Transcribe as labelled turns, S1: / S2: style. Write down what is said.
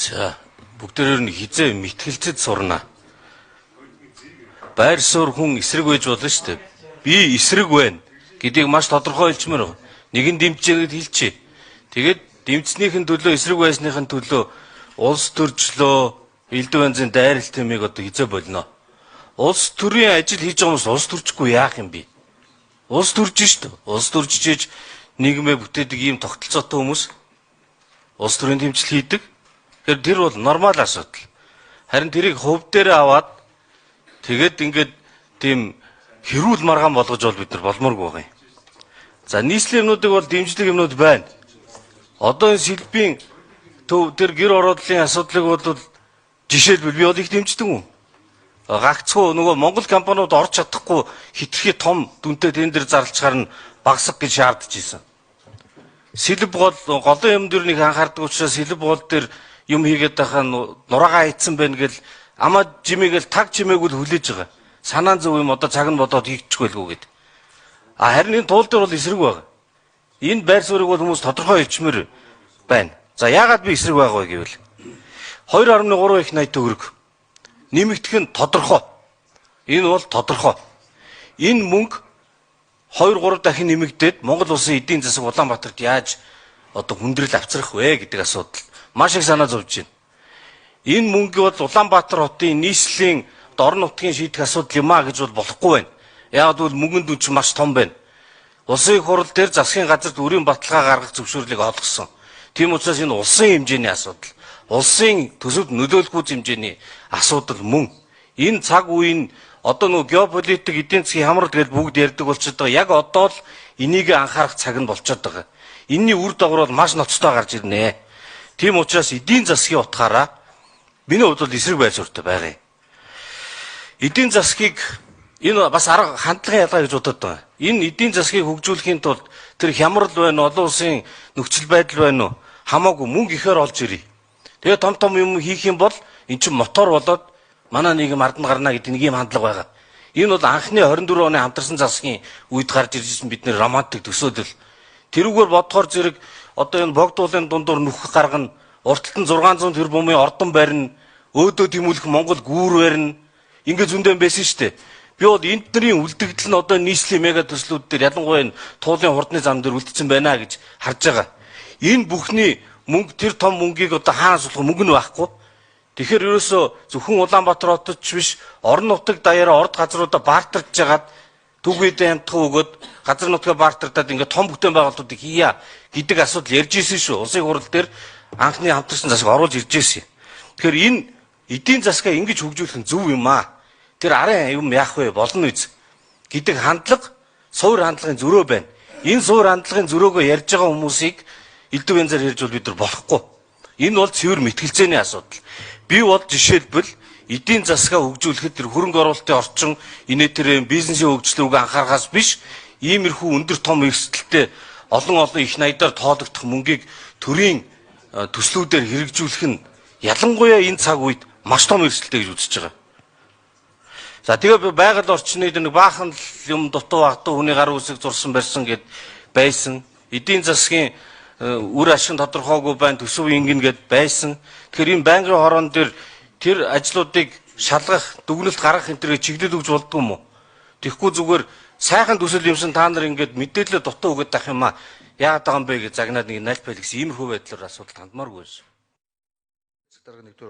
S1: За бүгдээр нь хизээ мэтгэлцэд сурна. Байр суурь хүн эсрэг байж болно шүү дээ. Би эсрэг байна гэдгийг маш тодорхой хэлчмээр. Нэгэн дэмжижээд хэлчихье. Тэгээд дэмжснийхэн төлөө эсрэг байсныхын төлөө улс төрчлөө элдв янзын дайралт хэмээг одоо хизээ болно. Улс төрийн ажил хийж байгаа хүмүүс улс төрчихгүй яах юм бэ? Улс төрж шүү дээ. Улс төржиж нийгмээ бүтээдэг ийм тогтолцоотой хүмүүс улс төрийн дэмжил хийдэг. Тэгэхээр тэр бол нормал асуудал. Харин тэрийг хувь дээр аваад тэгээд ингээд тийм хэрүүл маргаан болгож бол бид нар болмооргүй байгаа юм. За нийслэлийн юмнуудыг бол дэмжлэг юмнууд байна. Одоо энэ сэлбийн төв тэр гэр ороодлын асуудлыг бол жишээлбэл би бол их дэмждэг юм. Гагцхүү нөгөө Монгол компаниуд орж чадахгүй хитрхи том дүнтэй тэн дээр зарлцгаар нь багсах гэж шаардж ирсэн. Сэлб гол голын юм дээр нэг анхаардаг учраас сэлб гол дээр юм хийгээд байхаа нураагаа ийдсэн байна гэл амаа жимээгэл таг жимээгүүл хүлээж байгаа. Санаан зөв юм одоо цаг нь бодоод хийчихвэлгүй гэд. Харин энэ туул дээр бол эсрэг байгаа. Энэ байр суурийг бол хүмүүс тодорхой хэлчмээр байна. За яагаад би эсрэг байгаа вэ гэвэл 2.3 их 80 төгрөг нэмэгдэх нь тодорхой. Энэ бол тодорхой. Энэ мөнгө 2-3 дахин нэмэгдээд Монгол улсын эдийн засаг Улаанбаатарт яаж одоо хүндрэл авчрах вэ гэдэг асуудал маш их санаа зовж байна. Энэ мөнгө бол Улаанбаатар хотын нийслэлийн орон нутгийн шийдэх асуудал юм а гэж бол болохгүй байна. Яг бол мөнгөнд үн чинь маш том байна. Улсын их хурал дээр засгийн газарт өрийн баталгаа гаргах зөвшөөрлийг олгосон. Тийм учраас энэ улсын хэмжээний асуудал, улсын төсөвд нөлөөлөх хэмжээний асуудал мөн. Энэ цаг үеийн одоо нөгөө геополитик эдийн засгийн хамрал гэж бүгд ярьдаг болчиход байгаа. Яг одоо л энийг анхаарах цаг нь болчиход байгаа. Энийний үр дагавар бол маш ноцтой гарч ирнэ. Тийм учраас эдийн засгийн утгаараа миний хувьд бол эсрэг байр суурьтай байгаа юм. Эдийн засгийг энэ бас арга хандлагын ялгаа гэж бодод байгаа. Энэ эдийн засгийг хөгжүүлэхийн тулд тэр хямрал байна, олон улсын нөхцөл байдал байна уу? Хамаагүй мөнгө ихээр олж ирээ. Тэгээ том том юм хийх юм бол эн чинь мотор болоод манай нийгэм ард нь гарна гэдэг нэг юм хандлага байгаа. Энэ бол анхны 24 оны хамтарсан засгийн үед гарч ирсэн бидний романтик төсөөлөл. Тэрүүгээр бодохоор зэрэг одоо энэ богдуулын дундуур нүх гаргана, уртталт нь 600 тэрбумын ордон барина, өөдөө тэмүүлэх Монгол гүүр барина. Ингээд зөндөө байсан шүү дээ. Би бол эндний үлдэгдэл нь одоо нийслэлийн мега төслүүд дээр ялангуяа энэ туулын хурдны зам дээр үлдсэн байна гэж харж байгаа. Энэ бүхний мөнгө тэр том мөнгийг одоо хаанаас болох мөнгө нь байхгүй. Тэгэхээр ерөөсөө зөвхөн Улаанбаатар хотод ч биш орон нутаг даяараа орд газруудаа баартарч жагаад түгээдээ хамтхан өгөөд газар нутгаа баартардаад ингээд том бүтээн байгуулалтуудыг хийя гэдэг асуудал ярьж ирсэн шүү. Улсын хурал дээр анхны хамтарсан засаг оруулж ирж ирсэн. Тэгэхээр энэ эдийн засгаа ингэж хөгжүүлэх нь зөв юм аа. Тэр арын юм яах вэ? Болно үз гэдэг хандлага суур хандлагын зөрөө байна. Энэ суур хандлагын зөрөөгөө ярьж байгаа хүмүүсийг элдв янзаар ярьж бол бид нар болохгүй. Энэ бол цэвэр мэтгэлцээний асуудал. Би бол жишээлбэл эдийн засгаа хөгжүүлэхэд тэр хөрөнгө оруулалтын орчин, инээдэр бизнесийн хөгжлөг анхаарахаас биш, иймэрхүү өндөр том эрсдэлтэй олон их найдаар тоологдох мөнгийг төрийн төслүүдээр хэрэгжүүлэх нь ялангуяа энэ цаг үед маш том эрсдэлтэй гэж үзэж байгаа. За тэгээ байгаль орчны нэг баахан юм дутуу агтуу хүний гар үсэг зурсан барьсан гэд байсан. Эдийн засгийн үр ашиг тодорхойгүй байна, төсөв ингэн гэд байсан. Тэгэхээр энэ байнгын хорон дээр тэр ажлуудыг шалгах, дүгнэлт гаргах энэ төрөй чиглэл өгж болдгоо юм уу? Тэгэхгүй зүгээр сайхан төсөл юмсан та нар ингээд мэдээлэл дутуу өгöd ах юм аа. Яагаад байгаа юм бэ гэж загнаад нэг нальпал гэсэн иймэрхүү байдлаар асуудал хандмааргүй байсан.